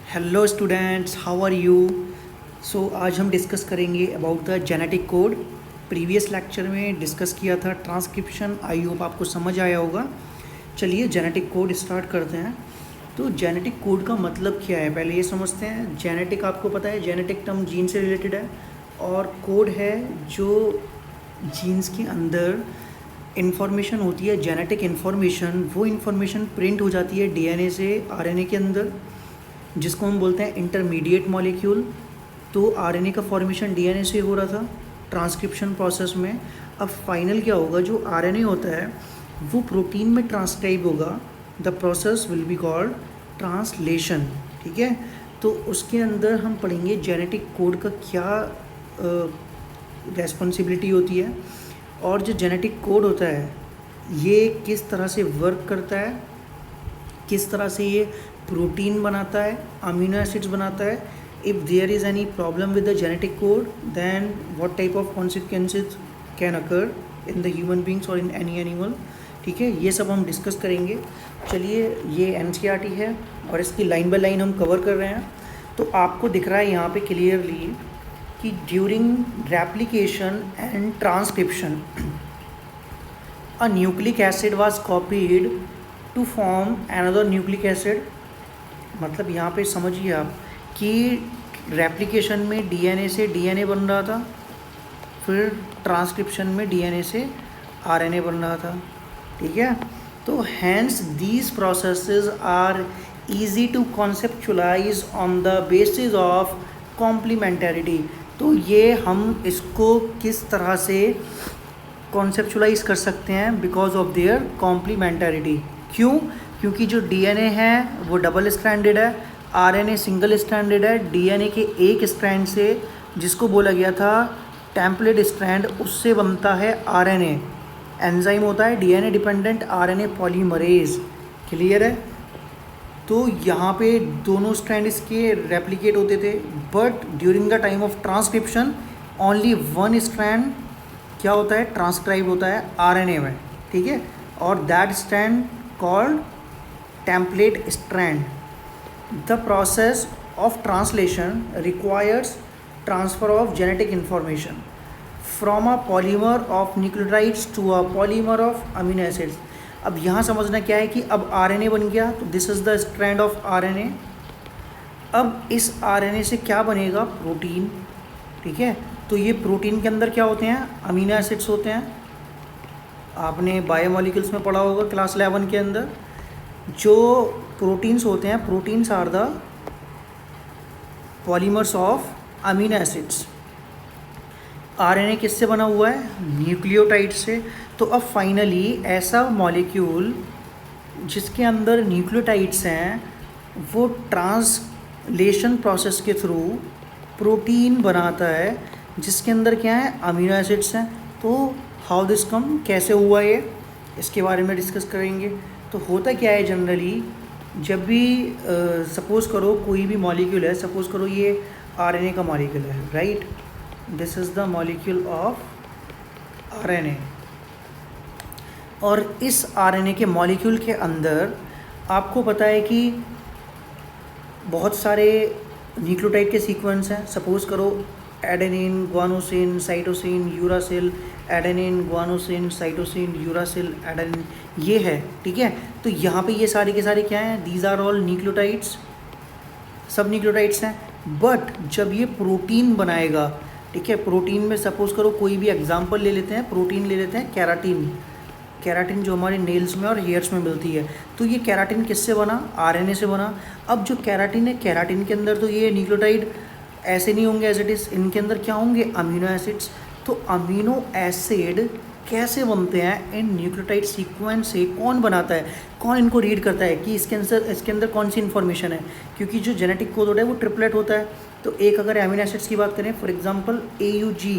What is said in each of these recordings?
Hello students, how are you. आज हम discuss करेंगे about the genetic code. Previous lecture में डिस्कस किया था ट्रांसक्रिप्शन। आई होप आपको समझ आया होगा। चलिए जेनेटिक कोड स्टार्ट करते हैं। तो जेनेटिक कोड का मतलब क्या है, पहले ये समझते हैं। जेनेटिक आपको पता है, जेनेटिक टर्म जीन से रिलेटेड है, और कोड है जो जीन्स के अंदर इंफॉर्मेशन होती है, जेनेटिक इन्फॉर्मेशन। वो इन्फॉर्मेशन प्रिंट हो जाती है डीएनए से आरएनए के अंदर, जिसको हम बोलते हैं इंटरमीडिएट मॉलिक्यूल। तो आरएनए का फॉर्मेशन डीएनए से हो रहा था ट्रांसक्रिप्शन प्रोसेस में। अब फाइनल क्या होगा, जो आरएनए होता है वो प्रोटीन में ट्रांसक्राइब होगा। The process will be called translation. ठीक है, तो उसके अंदर हम पढ़ेंगे जेनेटिक कोड का क्या रेस्पॉन्सिबिलिटी होती है, और जो जेनेटिक कोड होता है ये किस तरह से वर्क करता है, किस तरह से ये प्रोटीन बनाता है, अमीनो एसिड्स बनाता है। If there is any problem with the genetic code, then what type of consequences can occur in the human beings और इन एनी एनिमल। ठीक है, ये सब हम डिस्कस करेंगे। चलिए, ये एनसीईआरटी है और इसकी लाइन बाय लाइन हम कवर कर रहे हैं। तो आपको दिख रहा है यहाँ पे क्लियरली कि during replication and transcription a nucleic acid was copied to form another nucleic acid. मतलब यहाँ पे समझिए आप कि रेप्लिकेशन में डीएनए से डीएनए बन रहा था, फिर ट्रांसक्रिप्शन में डीएनए से आरएनए बन रहा था। ठीक है, तो hence these processes are easy to conceptualise on the basis of complementarity. तो ये हम इसको किस तरह से कॉन्सेप्चुलाइज कर सकते हैं, बिकॉज ऑफ देयर कॉम्प्लीमेंटरिटी। क्यों? क्योंकि जो डीएनए है वो डबल स्ट्रैंडेड है, आरएनए सिंगल स्ट्रैंडेड है। डीएनए के एक स्ट्रैंड से, जिसको बोला गया था टेम्पलेट स्ट्रैंड, उससे बनता है आरएनए। एंजाइम होता है DNA dependent RNA polymerase. Clear है? तो यहाँ पे दोनों स्ट्रैंड इसके रेप्लिकेट होते थे, but during the time of transcription only one strand क्या होता है, ट्रांसक्राइब होता है आरएनए में। ठीक है, और that strand called template strand. The process of translation requires transfer of genetic information from a polymer of nucleotides to a polymer of amino acids. अब यहाँ समझना क्या है कि अब RNA बन गया, तो this is the strand of RNA। अब इस RNA से क्या बनेगा, प्रोटीन। ठीक है, तो ये प्रोटीन के अंदर क्या होते हैं, अमीनो एसिड्स होते हैं। आपने बायोमोलिक्यूल्स में पढ़ा होगा क्लास 11 के अंदर। जो प्रोटीन्स होते हैं, proteins are the polymers of amino acids. RNA किससे बना हुआ है, न्यूक्लियोटाइड से। तो अब फाइनली ऐसा मॉलिक्यूल जिसके अंदर न्यूक्लियोटाइड्स हैं, वो ट्रांसलेशन प्रोसेस के थ्रू प्रोटीन बनाता है, जिसके अंदर क्या है, अमीनो एसिड्स हैं। तो हाउ दिस कम, कैसे हुआ ये, इसके बारे में डिस्कस करेंगे। तो होता क्या है जनरली, जब भी सपोज़ करो कोई भी मॉलिक्यूल है, सपोज़ करो ये आरएनए का मॉलिक्यूल है, right. This is the molecule of RNA, और इस आरएनए के मॉलिक्यूल के अंदर आपको पता है कि बहुत सारे न्यूक्लियोटाइड के सीक्वेंस हैं। सपोज़ करो adenine, guanosine, cytosine, uracil, adenine, guanosine, cytosine, uracil, adenine, ये है। ठीक है, तो यहाँ पे ये सारे के सारे क्या हैं, दीज आर ऑल न्यूक्लियोटाइड्स, सब न्यूक्लियोटाइड्स हैं। बट जब ये प्रोटीन बनाएगा, ठीक है, प्रोटीन में सपोज़ करो कोई भी एग्जांपल ले लेते हैं, प्रोटीन ले लेते हैं केराटिन। केराटिन जो हमारे नेल्स में और हेयर्स में मिलती है, तो ये केराटिन किससे बना, आरएनए से बना। अब जो केराटिन है, केराटिन के अंदर तो ये न्यूक्लियोटाइड ऐसे नहीं होंगे एज इट इज़, इनके अंदर क्या होंगे, अमीनो एसिड्स। तो अमीनो एसिड कैसे बनते हैं, इन न्यूक्लियोटाइड सीक्वेंस से। कौन बनाता है, कौन इनको रीड करता है कि इसके अंदर कौन सी इन्फॉर्मेशन है। क्योंकि जो जेनेटिक कोड होता है वो ट्रिपलेट होता है। तो एक अगर अमीनो एसिड्स की बात करें, फॉर एग्जांपल AUG,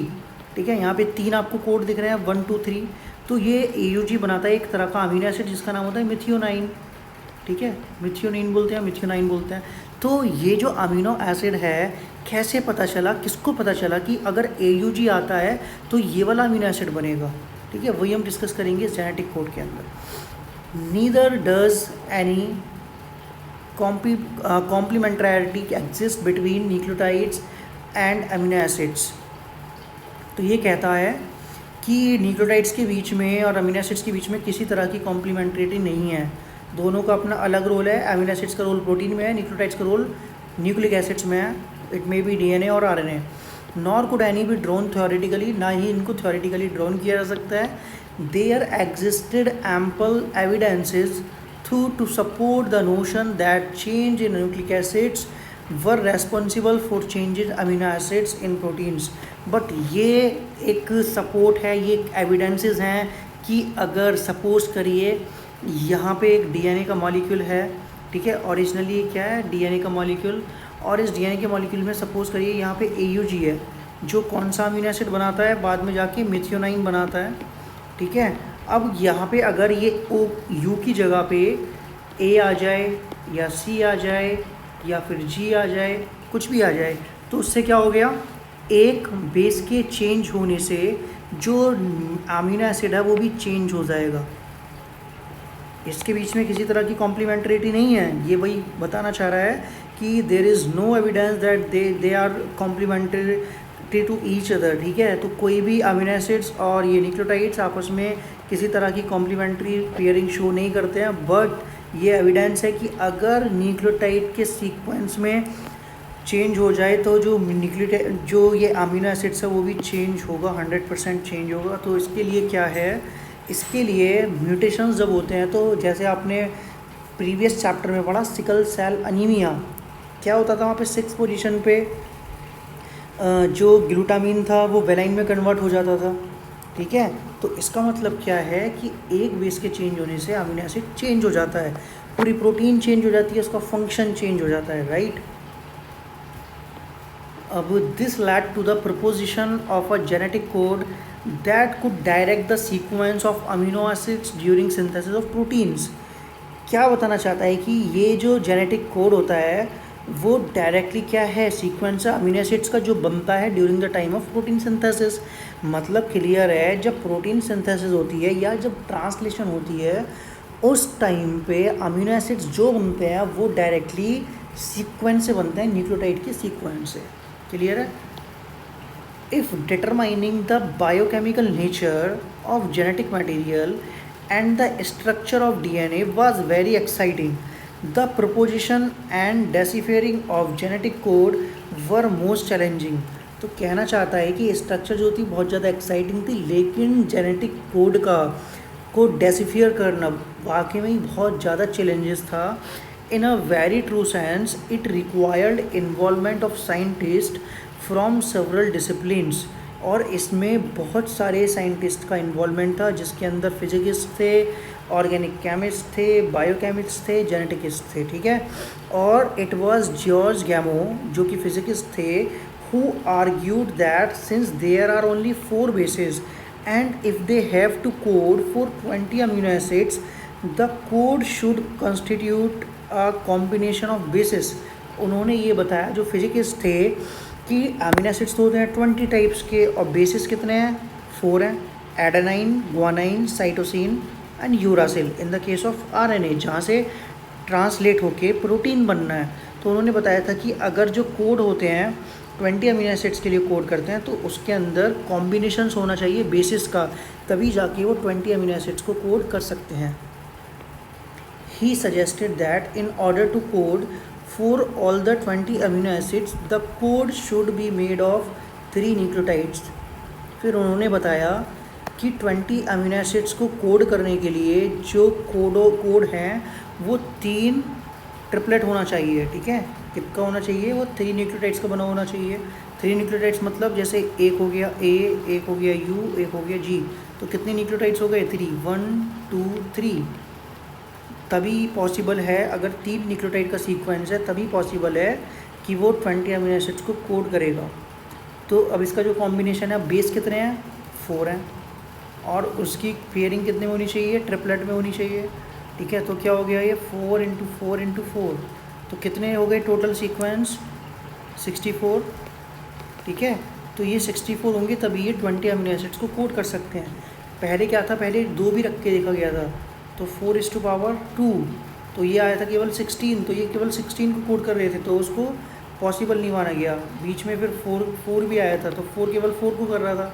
ठीक है, यहाँ पे 3 आपको कोड दिख रहे हैं, 1 2 3। तो ये AUG बनाता है एक तरह का अमीनो एसिड जिसका नाम होता है मिथियोनाइन। ठीक है, मिथियोनिन बोलते हैं, मिथियोनाइन बोलते हैं। तो ये जो अमीनो एसिड है, कैसे पता चला, किसको पता चला कि अगर AUG आता है तो ये वाला अमीनो एसिड बनेगा। ठीक है, वही हम डिस्कस करेंगे जेनेटिक कोड के अंदर। Neither does any complementarity exist between nucleotides and amino acids. तो ये कहता है कि न्यूक्लियोटाइड्स के बीच में और अमीनो एसिड्स के बीच में किसी तरह की कॉम्प्लीमेंट्रिटी नहीं है, दोनों का अपना अलग रोल है। अमीनो एसिड्स का रोल प्रोटीन में है, न्यूक्लियोटाइड्स का रोल न्यूक्लिक एसिड्स में है। इट मे बी डीएनए और RNA. Nor could any be drawn theoretically, ना ही इनको थ्योरेटिकली ड्रोन किया जा सकता है। There existed ample evidences to support the notion that change in nucleic acids were responsible for changes amino acids in proteins। But ये एक support है, ये एविडेंसेस हैं कि अगर सपोज करिए यहाँ पे एक डीएनए का मॉलिक्यूल है, ठीक है, ओरिजिनली क्या है डीएनए का मॉलिक्यूल, और इस डीएनए के मॉलिक्यूल में सपोज करिए यहाँ पे AUG है जो कौन सा अमीनो एसिड बनाता है, बाद में जाके मिथियोनाइन बनाता है, ठीक है। अब यहाँ पे अगर ये यू की जगह पे A आ जाए या C आ जाए या फिर G आ जाए, कुछ भी आ जाए, तो उससे क्या हो गया, एक बेस के चेंज होने से जो अमीनो एसिड है वो भी चेंज हो जाएगा। इसके बीच में किसी तरह की कॉम्प्लीमेंट्रिटी नहीं है। ये वही बताना चाह रहा है कि there is no evidence that they are complementary to each other, ठीक है। तो कोई भी अमीनो एसिड्स और ये न्यूक्लियोटाइड्स आपस में किसी तरह की कॉम्प्लीमेंट्री पेयरिंग शो नहीं करते हैं, बट ये एविडेंस है कि अगर न्यूक्लियोटाइड के सीक्वेंस में चेंज हो जाए तो जो ये अमीनो एसिड्स है वो भी चेंज होगा, 100% चेंज होगा। तो इसके लिए क्या है, इसके लिए म्यूटेशंस जब होते हैं, तो जैसे आपने प्रीवियस चैप्टर में पढ़ा सिकल सेल अनीमिया, क्या होता था वहाँ पे 6th पोजीशन पे जो ग्लूटामीन था वो वेलाइन में कन्वर्ट हो जाता था, ठीक है। तो इसका मतलब क्या है कि एक बेस के चेंज होने से अमीनो एसिड चेंज हो जाता है, पूरी प्रोटीन चेंज हो जाती है, उसका फंक्शन चेंज हो जाता है, राइट। अब this led to the proposition of a genetic code that could direct the sequence of amino acids during synthesis of proteins। क्या बताना चाहता है कि ये जो जेनेटिक कोड होता है वो डायरेक्टली क्या है, सीक्वेंस अमीनो एसिड्स का जो बनता है during the time of protein synthesis. मतलब क्लियर है, जब प्रोटीन सिंथेसिस होती है या जब ट्रांसलेशन होती है उस टाइम पे अमीनो एसिड्स जो बनते हैं वो डायरेक्टली सीक्वेंस से बनते हैं, न्यूक्लियोटाइड के सीक्वेंस से। क्लियर है। If determining the biochemical nature of genetic material and the structure of DNA was very exciting, the proposition and deciphering of genetic code were most challenging। तो कहना चाहता है कि स्ट्रक्चर जो थी बहुत ज़्यादा एक्साइटिंग थी, लेकिन जेनेटिक कोड को डेसिफियर करना वाकई में बहुत ज़्यादा चैलेंजेस था। In a very true sense it required involvement of scientist from several disciplines, और इसमें बहुत सारे साइंटिस्ट का इन्वॉल्वमेंट था, जिसके अंदर फिजिकिस्ट थे, ऑर्गेनिक केमिस्ट थे, बायोकेमिस्ट थे, जेनेटिकिस्ट थे, ठीक है। और इट वाज जॉर्ज गैमो जो कि फिजिकिस्ट थे, who argued that since there are only 4 bases and if they have to code for 20 amino acids the code should constitute a combination of bases. उन्होंने ये बताया, जो फिजिकिस्ट थे, कि अमीनो एसिड्स तो होते हैं 20 टाइप्स के और बेसिस कितने हैं, 4 हैं, adenine, guanine, cytosine and uracil in the case of RNA, जहाँ से ट्रांसलेट होके प्रोटीन बनना है। तो उन्होंने बताया था कि अगर जो कोड होते हैं 20 अमीनो एसिड्स के लिए कोड करते हैं तो उसके अंदर कॉम्बिनेशंस होना चाहिए बेसिस का, तभी जाके वो 20 अमीनो एसिड्स को कोड कर सकते हैं। He suggested that in order to code for all the 20 amino acids the code should be made of 3 nucleotides। फिर उन्होंने बताया कि 20 अमीनो एसिड्स को कोड करने के लिए जो कोड हैं वो 3 ट्रिपलेट होना चाहिए, ठीक है। कितना होना चाहिए, वो 3 न्यूक्लियोटाइड्स का बना होना चाहिए। 3 न्यूक्लियोटाइड्स मतलब जैसे एक हो गया A, एक हो गया U, एक हो गया G, तो कितने न्यूक्लियोटाइड्स हो गए, 3, 1 2 3। तभी पॉसिबल है, अगर 3 न्यूक्लियोटाइड का सीक्वेंस है तभी पॉसिबल है कि वो 20 अमीनो एसिड्स को कोड करेगा। तो अब इसका जो कॉम्बिनेशन है, बेस कितने हैं, 4 हैं, और उसकी पेयरिंग कितने में होनी चाहिए, ट्रिपलेट में होनी चाहिए, ठीक है। तो क्या हो गया, ये 4 × 4 × 4, तो कितने हो गए टोटल सीक्वेंस, 64, ठीक है। तो ये 64 होंगे तभी ये 20 अमीनो एसिड्स को कोड कर सकते हैं। पहले क्या था, पहले 2 भी रख के देखा गया था, तो 4 ⁻2, तो ये आया था केवल 16, तो ये केवल 16 को कोड कर रहे थे, तो उसको पॉसिबल नहीं माना गया। बीच में फिर 4 भी आया था, तो 4 केवल 4 को कर रहा था।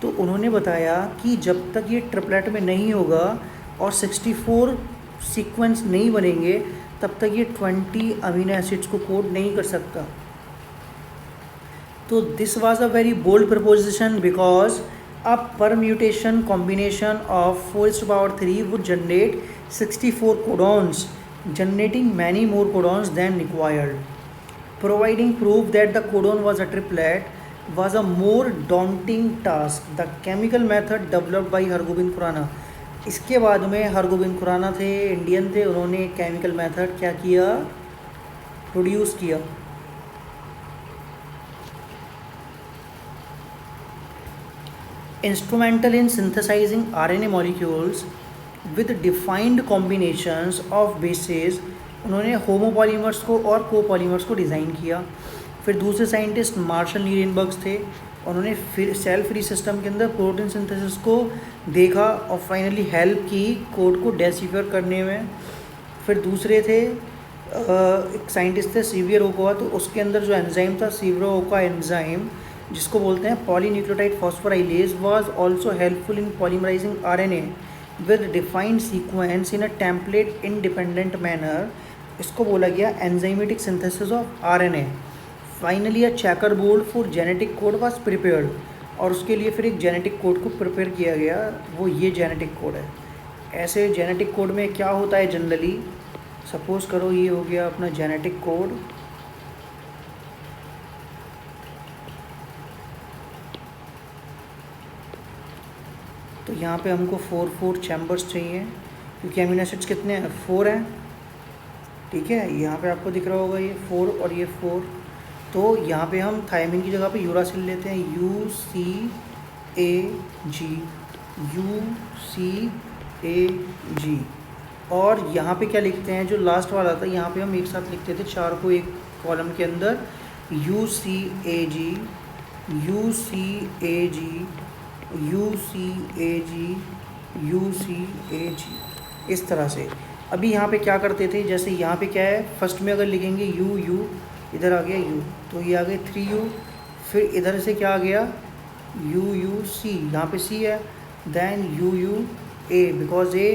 तो उन्होंने बताया कि जब तक ये ट्रिपलेट में नहीं होगा और 64 सीक्वेंस नहीं बनेंगे तब तक ये 20 अमीनो एसिड्स को कोड नहीं कर सकता। तो this was a very bold proposition because a permutation combination of 4⁻³ would generate 64 codons, generating many more codons than required. Providing proof that the codon was a triplet was a more daunting task. The chemical method developed by Hargobind Khorana. इसके बाद में हरगोबिंद खुराना थे, Indian थे, उन्होंने chemical method क्या किया, produce किया। Instrumental in synthesizing RNA molecules with defined combinations of bases, उन्होंने होमोपॉलीमर्स को और कोपॉलीमर्स को डिज़ाइन किया। फिर दूसरे साइंटिस्ट मार्शल नीरेनबर्ग्स थे, उन्होंने फिर सेल फ्री सिस्टम के अंदर प्रोटीन सिंथेसिस को देखा और फाइनली हेल्प की कोड को डेसिफर करने में। फिर दूसरे थे एक साइंटिस्ट थे सीवियर ओकोआ, तो उसके अंदर जो एंजाइम था सीवियर ओकोआ एंजाइम, जिसको बोलते हैं polynucleotide phosphorylase, was also helpful in polymerising RNA with defined sequence in a template independent manner. इसको बोला गया enzymatic synthesis of RNA. Finally a checker board for genetic code was prepared, और उसके लिए फिर एक जेनेटिक कोड को prepare किया गया, वो ये जेनेटिक कोड है। ऐसे जेनेटिक कोड में क्या होता है जनरली, सपोज़ करो ये हो गया अपना जेनेटिक कोड, तो यहाँ पे हमको 4 चैम्बर्स चाहिए, क्योंकि अमीनो एसिड्स कितने हैं, 4 हैं, ठीक है। यहाँ पे आपको दिख रहा होगा ये 4 और ये 4, तो यहाँ पे हम थायमिन की जगह पे यूरासिल लेते हैं, UCAG, और यहाँ पे क्या लिखते हैं, जो लास्ट वाला था यहाँ पे हम एक साथ लिखते थे 4 को एक कॉलम के अंदर, UCAG, इस तरह से। अभी यहाँ पे क्या करते थे, जैसे यहाँ पे क्या है, फर्स्ट में अगर लिखेंगे U, इधर आ गया U, तो ये आ गए 3U, फिर इधर से क्या आ गया UC, यहाँ पे C है, then UUA because A,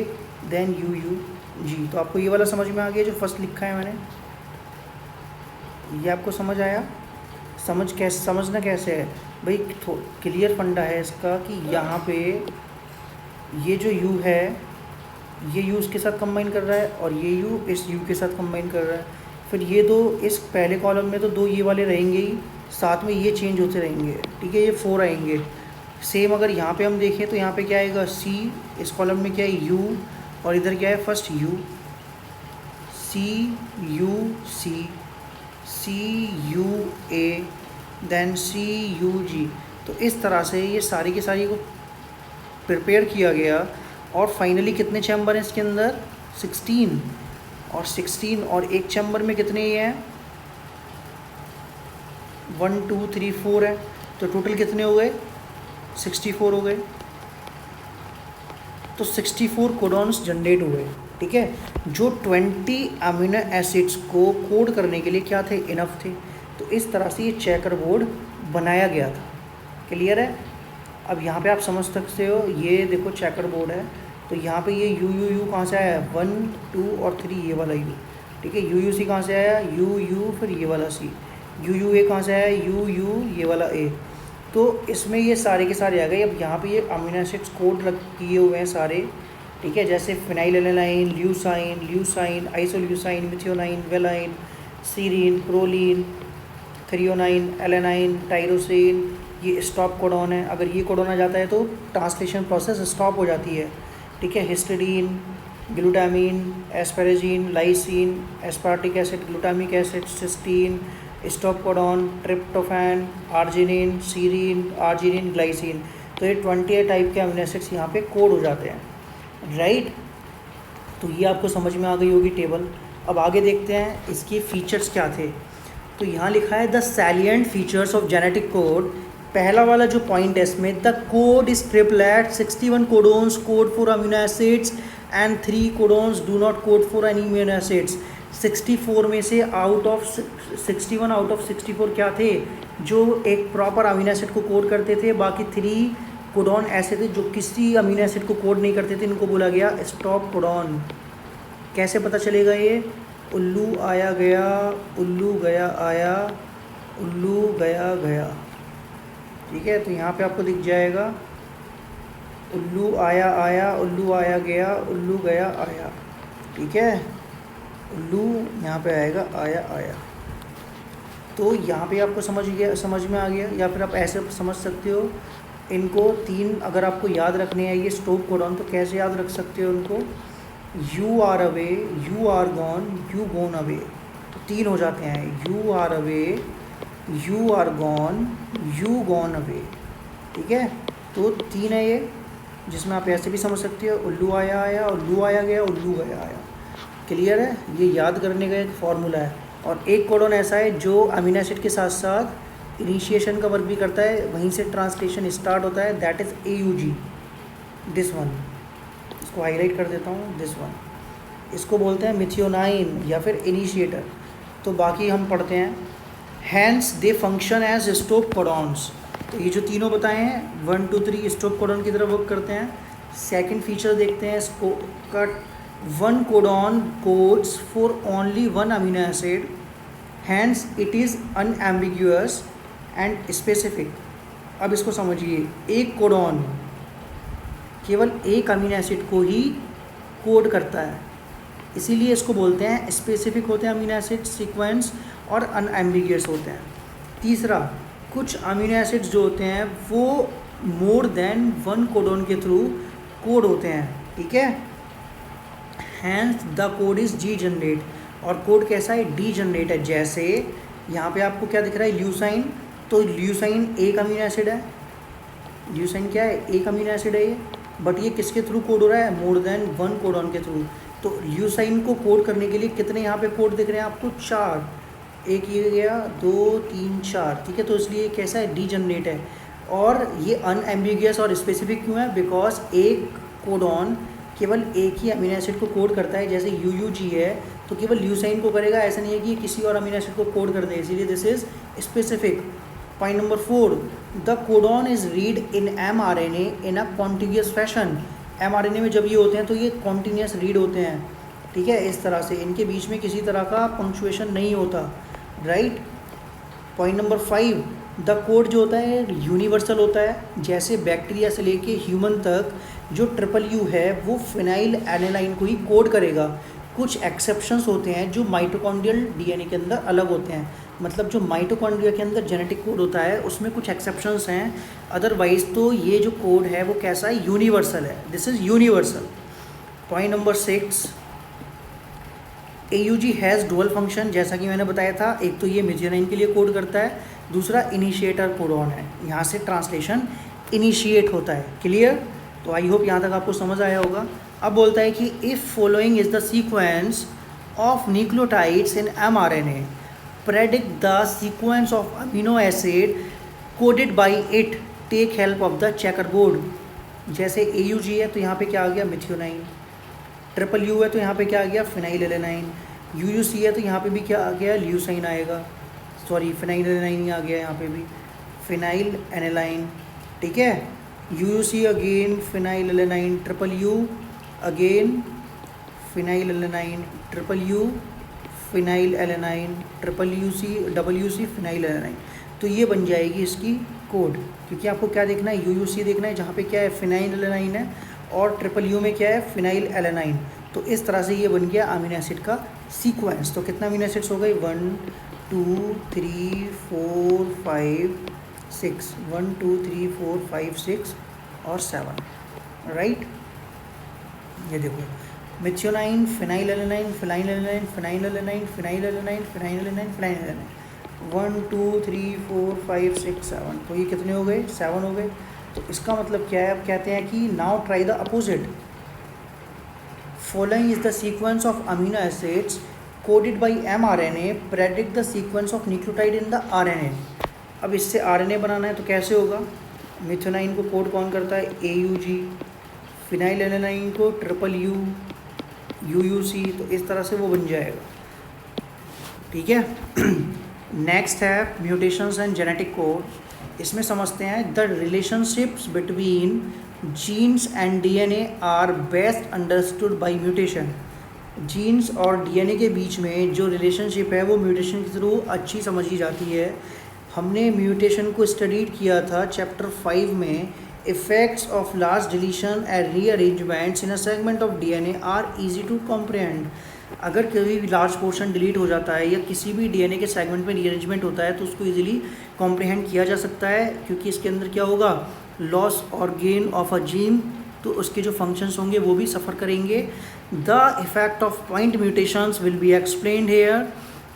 then UUG। तो आपको ये वाला समझ में आ गया जो फर्स्ट लिखा है मैंने, ये आपको समझ आया। समझना कैसे है भाई, क्लियर फंडा है इसका कि यहाँ पे ये जो U है ये U इसके साथ कंबाइन कर रहा है और ये U इस U के साथ कंबाइन कर रहा है। फिर ये दो इस पहले कॉलम में तो 2 ये वाले रहेंगे ही, साथ में ये चेंज होते रहेंगे, ठीक है, ये 4 आएंगे। सेम अगर यहाँ पे हम देखें तो यहाँ पे क्या आएगा C, इस कॉलम में क्या है U, और इधर क्या है first U, CUA, then CUG। तो इस तरह से ये सारी की सारी को प्रिपेयर किया गया, और फाइनली कितने चैम्बर हैं इसके अंदर, 16, और एक चैम्बर में कितने ही हैं, 1 2 3 4 है, तो टोटल कितने हो गए, 64 हो गए। तो 64 कोडॉन्स जनरेट हुए, ठीक है, जो 20 अमीनो एसिड्स को कोड करने के लिए क्या थे, इनफ थे। तो इस तरह से ये चेकर बोर्ड बनाया गया था। क्लियर है। अब यहाँ पे आप समझ सकते हो, ये देखो चेकर बोर्ड है, तो यहाँ पे ये यू कहाँ से आया, 1 2 और 3 ये वाला यू, ठीक है। UUC कहाँ से आया, यू, फिर ये वाला C, UUA कहाँ से आया, यू ये वाला A। तो इसमें ये सारे के सारे आ गए। अब यहाँ पे ये अमीनो एसिड्स कोड किए हुए हैं सारे, ठीक है, जैसे phenylalanine, leucine, isoleucine, methionine, valine, serine, proline, threonine, alanine, tyrosine, ये स्टॉप कोडॉन है। अगर ये कोडॉन आ जाता है तो ट्रांसलेशन प्रोसेस स्टॉप हो जाती है, ठीक है। Histidine, glutamine, asparagine, lysine, aspartic acid, glutamic acid, cysteine, stop codon, tryptophan, arginine, serine, arginine, glycine. तो ये 28 टाइप के अमीनो एसिड्स यहाँ पे कोड हो जाते हैं, राइट। तो ये आपको समझ में आ गई होगी टेबल। अब आगे देखते हैं इसकी फीचर्स क्या थे। तो यहाँ लिखा है the salient features of genetic code. पहला वाला जो पॉइंट है इसमें, the code is triplet, 61 codons code for amino acids and 3 codons do not code for any amino acids. 64 में से आउट ऑफ 61 आउट ऑफ 64 क्या थे जो एक प्रॉपर अमीनो एसिड को कोड करते थे, बाकी 3 कोडॉन ऐसे थे जो किसी अमीनो एसिड को कोड नहीं करते थे, इनको बोला गया स्टॉप कोडॉन। कैसे पता चलेगा ये? उल्लू आया गया, उल्लू गया आया, उल्लू गया गया, ठीक है। तो यहाँ पे आपको दिख जाएगा उल्लू आया आया, उल्लू आया गया, उल्लू गया आया, ठीक है। उल्लू यहाँ पे आएगा आया आया। तो यहाँ पे आपको समझ में आ गया। या फिर आप ऐसे समझ सकते हो इनको 3 अगर आपको याद रखने हैं ये स्टॉप कोडॉन, तो कैसे याद रख सकते हो उनको? You are away, you are gone, you gone away, तो 3 हो जाते हैं। You are away, you are gone, you gone away, ठीक है। तो 3 है ये, जिसमें आप ऐसे भी समझ सकते हो उल्लू आया आया, उल्लू आया गया, उल्लू गया आया। क्लियर है? ये याद करने का एक फॉर्मूला है। और एक कोडॉन ऐसा है जो अमीनो एसिड के साथ साथ इनिशिएशन का वर्क भी करता है, वहीं से ट्रांसलेशन स्टार्ट होता है, that is AUG, this one. इसको हाईलाइट कर देता हूँ, दिस वन। इसको बोलते हैं मिथियोनाइन या फिर इनिशिएटर। तो बाकी हम पढ़ते हैं। Hence they function as stop codons. तो ये जो तीनों बताए हैं 1 2 3 स्टॉप कोडॉन की तरह वर्क करते हैं। सेकंड फीचर देखते हैं इसको का, 1 codon codes for only 1 amino acid, hence it is unambiguous and specific. अब इसको समझिए, एक कोडॉन केवल एक अमीनो एसिड को ही कोड करता है, इसीलिए इसको बोलते हैं स्पेसिफिक होते हैं अमीनो एसिड सीक्वेंस और अनएम्बिगियस होते हैं। तीसरा, कुछ अमीनो एसिड्स जो होते हैं वो मोर देन 1 कोडॉन के थ्रू कोड होते हैं, ठीक है। Hence the code is degenerate, और कोड कैसा है? डी जनरेट है। जैसे यहाँ पे आपको क्या दिख रहा है? ल्यूसाइन। तो ल्यूसाइन एक अमीनो एसिड है, ल्यूसाइन क्या है? एक अमीनो एसिड है ये, बट ये किसके थ्रू कोड हो रहा है? मोर देन 1 कोडॉन के थ्रू। तो ल्यूसाइन को कोड करने के लिए कितने यहाँ पे कोड दिख रहे हैं आपको? 4। एक ये गया, 2 3 4, ठीक है। तो इसलिए कैसा है? डी जनरेट है। और ये अनएम्बिगियस और स्पेसिफिक क्यों है? बिकॉज एक कोडॉन केवल एक ही अमीनो एसिड को कोड करता है। जैसे UUG है तो केवल ल्यूसाइन को करेगा, ऐसा नहीं है कि किसी और अमीनो एसिड को कोड कर दे, इसीलिए this is specific. Point number 4, the codon is read in mRNA in a continuous fashion. mRNA में जब ये होते हैं तो ये कॉन्टिन्यूस रीड होते हैं, ठीक है। इस तरह से इनके बीच में किसी तरह का पंक्चुएशन नहीं होता, right. Point number 5, the code जो होता है यूनिवर्सल होता है। जैसे बैक्टीरिया से लेके ह्यूमन तक जो U है वो फिनाइल एनालाइन को ही कोड करेगा। कुछ एक्सेप्शंस होते हैं जो माइटोकॉन्ड्रियल DNA के अंदर अलग होते हैं, मतलब जो माइटोकॉन्ड्रिया के अंदर जेनेटिक कोड होता है उसमें कुछ एक्सेप्शंस हैं, अदरवाइज तो ये जो कोड है वो कैसा है? यूनिवर्सल है, this is universal. Point number 6, AUG has dual function. जैसा कि मैंने बताया था, एक तो ये मिथियोनाइन के लिए कोड करता है, दूसरा इनिशिएटर कोडॉन है, यहाँ से ट्रांसलेशन इनिशिएट होता है। क्लियर? तो आई होप यहाँ तक आपको समझ आया होगा। अब बोलता है कि if following is the sequence of nucleotides in mRNA, predict the sequence of amino acid coded by it, take help of the checkerboard। जैसे AUG है तो यहाँ पे क्या आ गया? मिथियोनाइन। U है तो यहाँ पे क्या आ गया? Phenyl alanine. UUC है तो यहाँ पे भी क्या आ गया? ल्यूसाइन आएगा, सॉरी फिनाइल एलेनाइन ही आ गया यहाँ पे भी, फिनाइल एनेलाइन, ठीक है। UUC again phenyl alanine, U again phenyl alanine, U phenyl alanine, WC phenyl alanine. तो ये बन जाएगी इसकी कोड, क्योंकि आपको क्या देखना है? UUC देखना है, जहाँ पे क्या है? फिनाइल एलेनाइन है, और U में क्या है? Phenyl alanine. तो इस तरह से ये बन गया अमीनो एसिड का सीक्वेंस। तो कितना अमीनो एसिड्स हो गए? 1 2 3 4 5 6, 1 2 3 4 5 6 और 7, राइट। ये देखो, methionine, phenyl alanine, phenyl alanine, phenyl alanine, phenyl alanine, phenyl alanine, phenyl alanine, 1 2 3 4 5 6 7। तो ये कितने हो गए? 7 हो गए। तो इसका मतलब क्या है? अब कहते हैं कि now try the opposite. Following is the sequence of amino acids coded by mRNA, predict the sequence of nucleotide in the RNA। अब इससे RNA बनाना है तो कैसे होगा? मिथियोनाइन को कोड कौन करता है? AUG, फिनाइल एलेनाइन को U, UUC, तो इस तरह से वो बन जाएगा। ठीक है। नेक्स्ट है म्यूटेशंस एंड जेनेटिक कोड। इसमें समझते हैं the relationships between genes and DNA are best understood by mutation. Genes और DNA के बीच में जो रिलेशनशिप है वो म्यूटेशन के थ्रू अच्छी समझी जाती है। हमने म्यूटेशन को स्टडीड किया था चैप्टर 5 में। Effects of large deletion and rearrangements in a segment of DNA are easy to comprehend. अगर कभी भी लार्ज पोर्शन डिलीट हो जाता है या किसी भी DNA के सेगमेंट में रीअरेंजमेंट होता है तो उसको इजीली कॉम्प्रहेंड किया जा सकता है, क्योंकि इसके अंदर क्या होगा, लॉस और गेन ऑफ अ जीन, तो उसके जो फंक्शंस होंगे वो भी सफ़र करेंगे। The effect of point mutations will be explained here.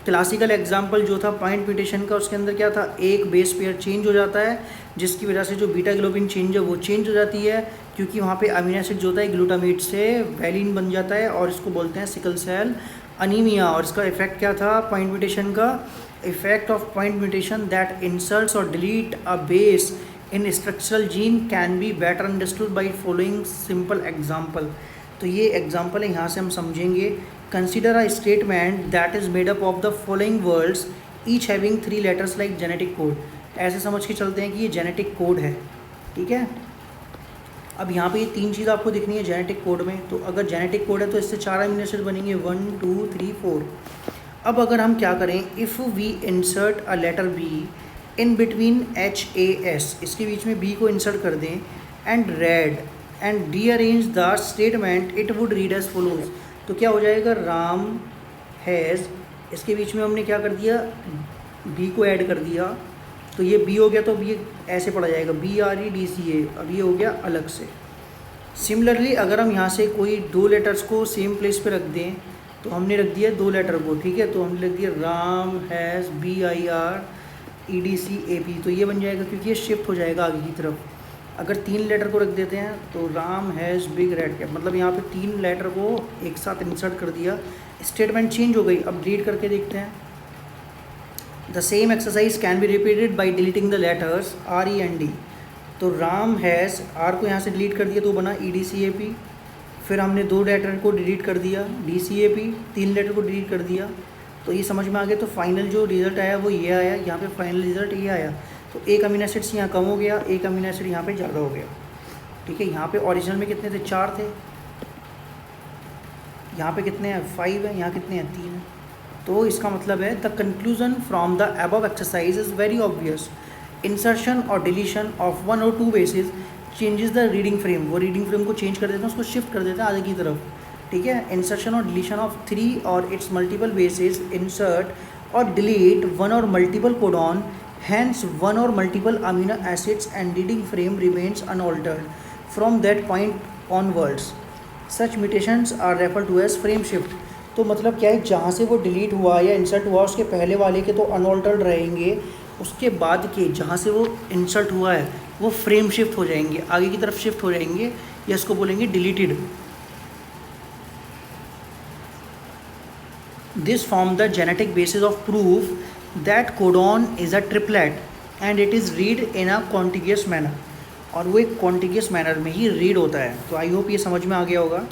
Classical example जो था पॉइंट म्यूटेशन का, उसके अंदर क्या था, एक बेस पेयर चेंज हो जाता है जिसकी वजह से जो बीटा ग्लोबिन चेंज है वो चेंज हो जाती है, क्योंकि वहाँ पे अमीनो एसिड जो होता है ग्लूटामेट से वैलिन बन जाता है और इसको बोलते हैं सिकल सेल अनीमिया। और इसका इफेक्ट क्या था पॉइंट म्यूटेशन का, effect of point mutation that inserts और delete a base in structural gene can be better understood by following simple example. तो ये एग्जाम्पल है, यहाँ से हम समझेंगे। Consider a statement that is made up of the following words each having 3 letters like genetic code. ऐसे समझ के चलते हैं कि ये जेनेटिक कोड है। ठीक है। अब यहाँ पे ये 3 चीज़ आपको दिखनी है जेनेटिक कोड में। तो अगर जेनेटिक कोड है तो इससे 4 अमीनो एसिड बनेंगे, 1 2 3 4। अब अगर हम क्या करें, if we insert a letter B in between HAS, इसके बीच में B को इंसर्ट कर दें, and read and rearrange the statement, it would read as follows. तो क्या हो जाएगा, राम हैज़, इसके बीच में हमने क्या कर दिया, B को ऐड कर दिया, तो ये B हो गया, तो ये ऐसे पढ़ा जाएगा BREDCA। अब ये हो गया अलग से। सिमिलरली अगर हम यहाँ से कोई 2 लेटर्स को सेम प्लेस पे रख दें, तो हमने रख दिया 2 लेटर को, ठीक है, तो हमने रख दिया राम हैज़ BIREDCAP, तो ये बन जाएगा क्योंकि ये शिफ्ट हो जाएगा आगे की तरफ। अगर 3 लेटर को रख देते हैं तो Ram has big red cap, मतलब यहाँ पे 3 लेटर को एक साथ इंसर्ट कर दिया, स्टेटमेंट चेंज हो गई। अब रीड करके देखते हैं। The same exercise can be repeated by deleting the letters RE and D। तो राम हैज़, आर को यहाँ से डिलीट कर दिया तो बना EDCAP। फिर हमने 2 लेटर को डिलीट कर दिया DCAP, 3 लेटर को डिलीट कर दिया, तो ये समझ में आ गया। तो फाइनल जो रिज़ल्ट आया वो ये आया, यहाँ पे फाइनल रिज़ल्ट ये आया। तो एक अमीनो एसिड्स यहाँ कम हो गया, एक अमीनो एसिड यहाँ पे ज़्यादा हो गया। ठीक है। यहाँ पे ओरिजिनल में कितने थे, 4 थे, यहाँ पे कितने हैं, 5 हैं, यहाँ कितने हैं, 3 हैं। तो इसका मतलब है the conclusion from the above exercise is very obvious. Insertion और deletion of 1 or 2 bases changes the reading frame. वो रीडिंग फ्रेम को चेंज कर देते हैं, उसको शिफ्ट कर देते हैं आगे की तरफ। ठीक है। इंसर्शन और डिलीशन ऑफ 3 और इट्स मल्टीपल बेसिस इंसर्ट और delete 1 or multiple codon, hence 1 or multiple amino acids and reading frame remains unaltered from that point onwards. Such mutations are referred to as frame shift। तो मतलब क्या है, जहाँ से वो delete हुआ या इंसर्ट हुआ उसके पहले वाले के तो अनऑल्टर्ड रहेंगे, उसके बाद के जहाँ से वो इंसर्ट हुआ है वो फ्रेम शिफ्ट हो जाएंगे, आगे की तरफ शिफ्ट हो जाएंगे, या इसको बोलेंगे deleted. This form the genetic basis of proof that codon is a triplet and it is read in a contiguous manner. और वो एक कॉन्टिग्यूस मैनर में ही रीड होता है। तो आई होप ये समझ में आ गया होगा।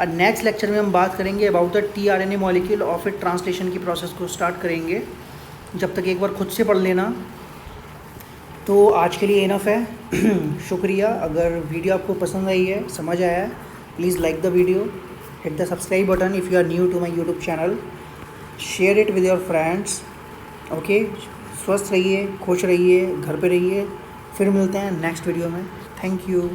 और नेक्स्ट लेक्चर में हम बात करेंगे अबाउट द tRNA मॉलिक्यूल और फिर ट्रांसलेशन की प्रोसेस को स्टार्ट करेंगे। जब तक एक बार खुद से पढ़ लेना। तो आज के लिए इनफ है। शुक्रिया। अगर वीडियो आपको पसंद आई है, समझ आया है, please like the video, hit the subscribe button if you are new to my YouTube channel, share it with your friends. Okay. स्वस्थ रहिए, खुश रहिए, घर पे रहिए। फिर मिलते हैं नेक्स्ट वीडियो में। Thank you.